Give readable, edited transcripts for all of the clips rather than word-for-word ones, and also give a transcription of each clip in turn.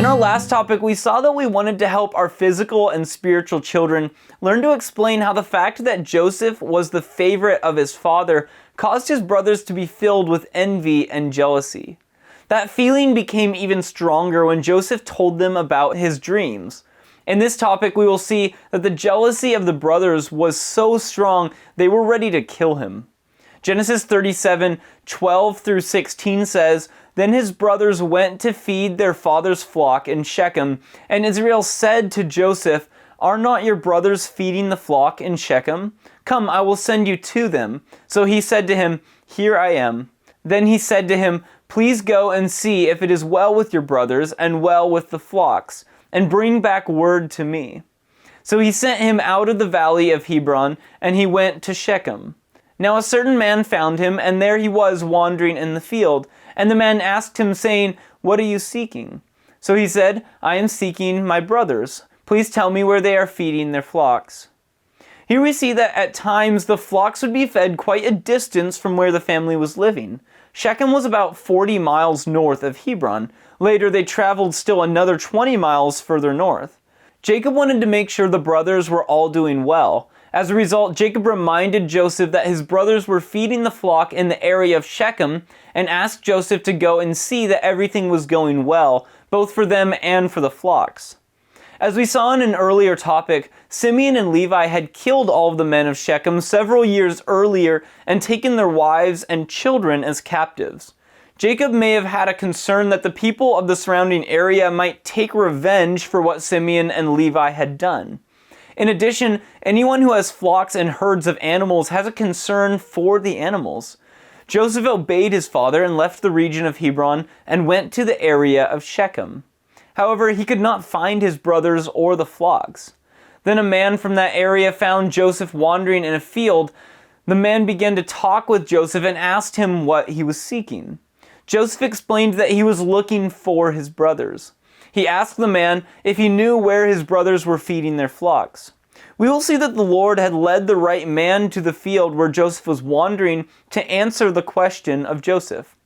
In our last topic, we saw that we wanted to help our physical and spiritual children learn to explain how the fact that Joseph was the favorite of his father caused his brothers to be filled with envy and jealousy. That feeling became even stronger when Joseph told them about his dreams. In this topic, we will see that the jealousy of the brothers was so strong they were ready to kill him. Genesis 37:12-16 says, "Then his brothers went to feed their father's flock in Shechem, and Israel said to Joseph, 'Are not your brothers feeding the flock in Shechem? Come, I will send you to them.' So he said to him, 'Here I am.' Then he said to him, 'Please go and see if it is well with your brothers and well with the flocks, and bring back word to me.' So he sent him out of the valley of Hebron, and he went to Shechem. Now a certain man found him, and there he was wandering in the field. And the man asked him, saying, 'What are you seeking?' So he said, 'I am seeking my brothers. Please tell me where they are feeding their flocks.'" Here we see that at times the flocks would be fed quite a distance from where the family was living. Shechem was about 40 miles north of Hebron. Later they traveled still another 20 miles further north. Jacob wanted to make sure the brothers were all doing well. As a result, Jacob reminded Joseph that his brothers were feeding the flock in the area of Shechem and asked Joseph to go and see that everything was going well, both for them and for the flocks. As we saw in an earlier topic, Simeon and Levi had killed all of the men of Shechem several years earlier and taken their wives and children as captives. Jacob may have had a concern that the people of the surrounding area might take revenge for what Simeon and Levi had done. In addition, anyone who has flocks and herds of animals has a concern for the animals. Joseph obeyed his father and left the region of Hebron and went to the area of Shechem. However, he could not find his brothers or the flocks. Then a man from that area found Joseph wandering in a field. The man began to talk with Joseph and asked him what he was seeking. Joseph explained that he was looking for his brothers. He asked the man if he knew where his brothers were feeding their flocks. We will see that the Lord had led the right man to the field where Joseph was wandering to answer the question of Joseph.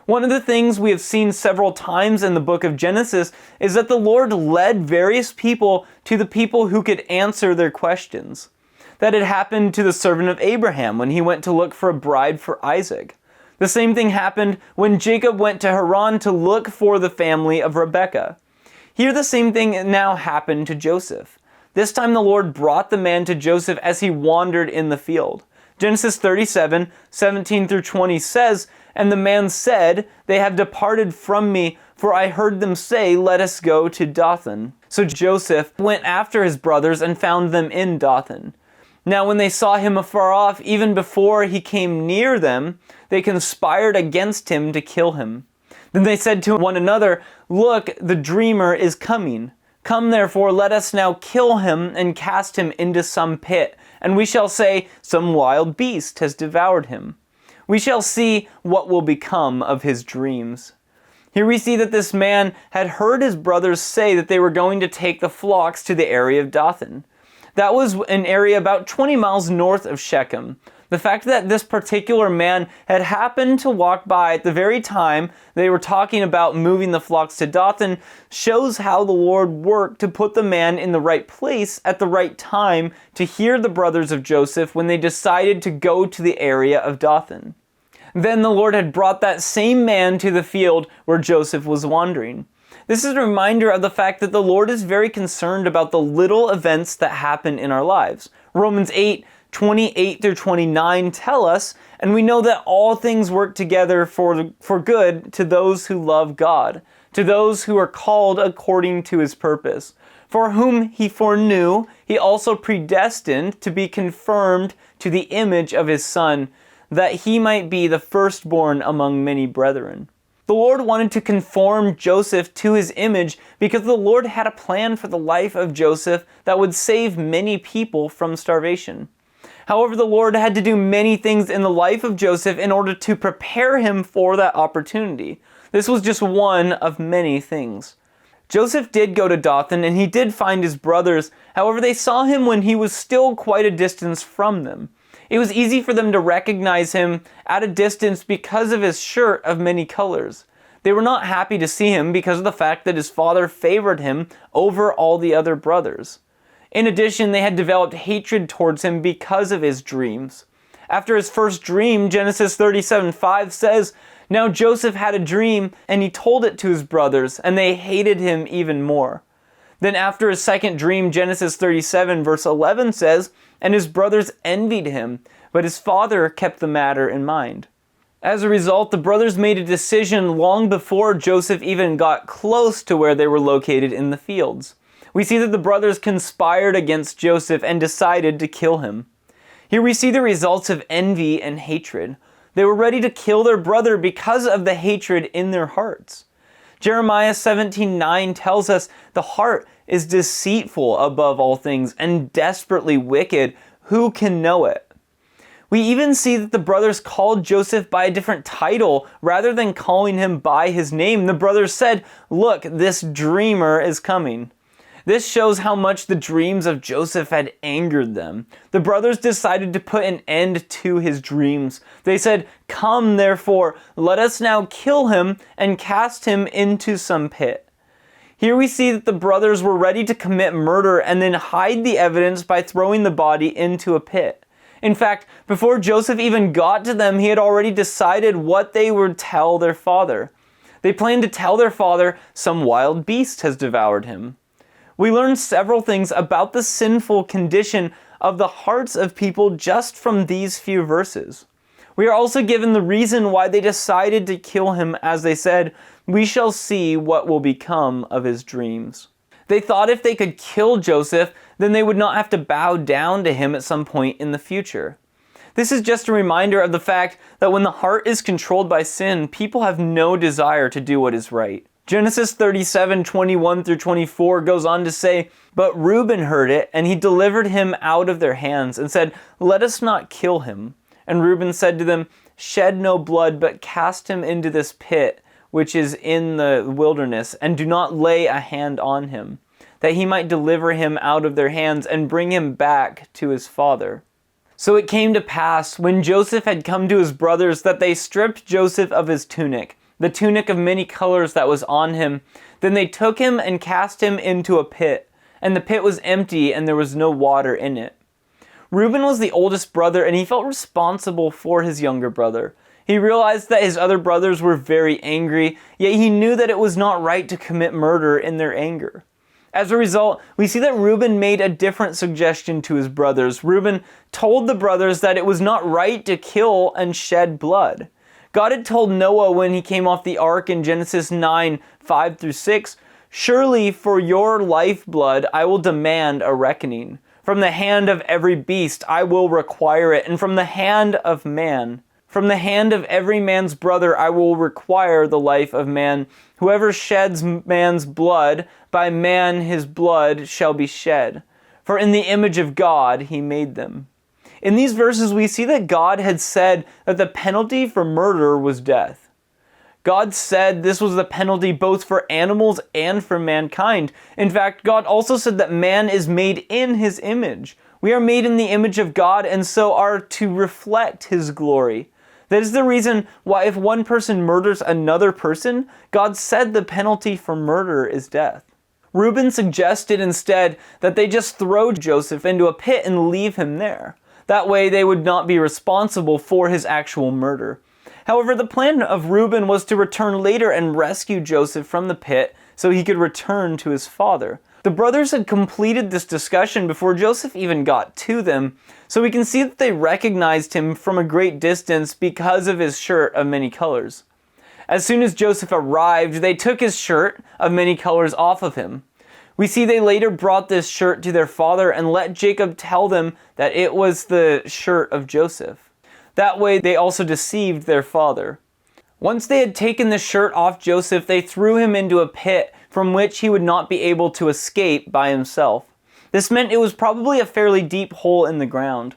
One of the things we have seen several times in the book of Genesis is that the Lord led various people to the people who could answer their questions. That had happened to the servant of Abraham when he went to look for a bride for Isaac. The same thing happened when Jacob went to Haran to look for the family of Rebekah. Here the same thing now happened to Joseph. This time the Lord brought the man to Joseph as he wandered in the field. Genesis 37:17-20 says, "And the man said, 'They have departed from me, for I heard them say, let us go to Dothan.' So Joseph went after his brothers and found them in Dothan. Now when they saw him afar off, even before he came near them, they conspired against him to kill him. Then they said to one another, 'Look, the dreamer is coming. Come therefore, let us now kill him and cast him into some pit, and we shall say, some wild beast has devoured him. We shall see what will become of his dreams.'" Here we see that this man had heard his brothers say that they were going to take the flocks to the area of Dothan. That was an area about 20 miles north of Shechem. The fact that this particular man had happened to walk by at the very time they were talking about moving the flocks to Dothan shows how the Lord worked to put the man in the right place at the right time to hear the brothers of Joseph when they decided to go to the area of Dothan. Then the Lord had brought that same man to the field where Joseph was wandering. This is a reminder of the fact that the Lord is very concerned about the little events that happen in our lives. Romans 8:28-29 tell us, "And we know that all things work together for good to those who love God, to those who are called according to his purpose. For whom he foreknew, he also predestined to be conformed to the image of his Son, that he might be the firstborn among many brethren." The Lord wanted to conform Joseph to his image because the Lord had a plan for the life of Joseph that would save many people from starvation. However, the Lord had to do many things in the life of Joseph in order to prepare him for that opportunity. This was just one of many things. Joseph did go to Dothan and he did find his brothers. However, they saw him when he was still quite a distance from them. It was easy for them to recognize him at a distance because of his shirt of many colors. They were not happy to see him because of the fact that his father favored him over all the other brothers. In addition, they had developed hatred towards him because of his dreams. After his first dream, Genesis 37:5 says, "Now Joseph had a dream, and he told it to his brothers, and they hated him even more." Then after his second dream, Genesis 37 verse 11 says, "And his brothers envied him, but his father kept the matter in mind." As a result, the brothers made a decision long before Joseph even got close to where they were located in the fields. We see that the brothers conspired against Joseph and decided to kill him. Here we see the results of envy and hatred. They were ready to kill their brother because of the hatred in their hearts. Jeremiah 17:9 tells us the heart is deceitful above all things and desperately wicked. Who can know it? We even see that the brothers called Joseph by a different title rather than calling him by his name. The brothers said, "Look, this dreamer is coming." This shows how much the dreams of Joseph had angered them. The brothers decided to put an end to his dreams. They said, "Come, therefore, let us now kill him and cast him into some pit." Here we see that the brothers were ready to commit murder and then hide the evidence by throwing the body into a pit. In fact, before Joseph even got to them, he had already decided what they would tell their father. They planned to tell their father, "Some wild beast has devoured him." We learn several things about the sinful condition of the hearts of people just from these few verses. We are also given the reason why they decided to kill him, as they said, "We shall see what will become of his dreams." They thought if they could kill Joseph, then they would not have to bow down to him at some point in the future. This is just a reminder of the fact that when the heart is controlled by sin, people have no desire to do what is right. Genesis 37:21-24 goes on to say, "But Reuben heard it, and he delivered him out of their hands, and said, 'Let us not kill him.' And Reuben said to them, 'Shed no blood, but cast him into this pit, which is in the wilderness, and do not lay a hand on him, that he might deliver him out of their hands and bring him back to his father.' So it came to pass, when Joseph had come to his brothers, that they stripped Joseph of his tunic, the tunic of many colors that was on him. Then they took him and cast him into a pit, and the pit was empty, and there was no water in it." Reuben was the oldest brother, and he felt responsible for his younger brother. He realized that his other brothers were very angry, yet he knew that it was not right to commit murder in their anger. As a result, we see that Reuben made a different suggestion to his brothers. Reuben told the brothers that it was not right to kill and shed blood. God had told Noah when he came off the ark in Genesis 9:5-6, "Surely for your lifeblood I will demand a reckoning. From the hand of every beast I will require it, and from the hand of man. From the hand of every man's brother I will require the life of man. Whoever sheds man's blood, by man his blood shall be shed. For in the image of God he made them." In these verses we see that God had said that the penalty for murder was death. God said this was the penalty both for animals and for mankind. In fact, God also said that man is made in his image. We are made in the image of God and so are to reflect his glory. That is the reason why if one person murders another person, God said the penalty for murder is death. Reuben suggested instead that they just throw Joseph into a pit and leave him there. That way they would not be responsible for his actual murder. However, the plan of Reuben was to return later and rescue Joseph from the pit so he could return to his father. The brothers had completed this discussion before Joseph even got to them, so we can see that they recognized him from a great distance because of his shirt of many colors. As soon as Joseph arrived, they took his shirt of many colors off of him. We see they later brought this shirt to their father and let Jacob tell them that it was the shirt of Joseph. That way they also deceived their father. Once they had taken the shirt off Joseph, they threw him into a pit from which he would not be able to escape by himself. This meant it was probably a fairly deep hole in the ground.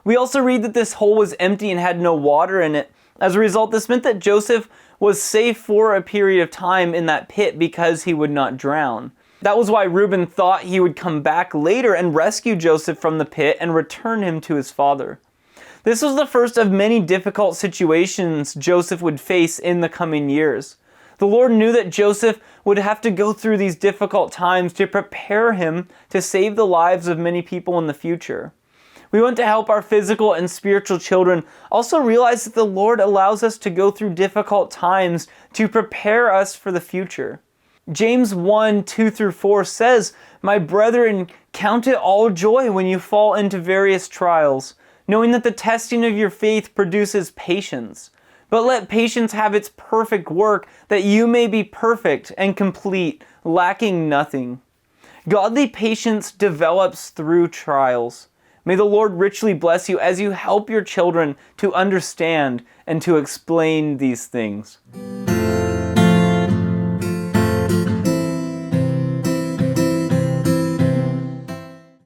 We also read that this hole was empty and had no water in it. As a result, this meant that Joseph was safe for a period of time in that pit because he would not drown. That was why Reuben thought he would come back later and rescue Joseph from the pit and return him to his father. This was the first of many difficult situations Joseph would face in the coming years. The Lord knew that Joseph would have to go through these difficult times to prepare him to save the lives of many people in the future. We want to help our physical and spiritual children also realize that the Lord allows us to go through difficult times to prepare us for the future. James 1:2-4 says, "My brethren, count it all joy when you fall into various trials, knowing that the testing of your faith produces patience. But let patience have its perfect work, that you may be perfect and complete, lacking nothing." Godly patience develops through trials. May the Lord richly bless you as you help your children to understand and to explain these things.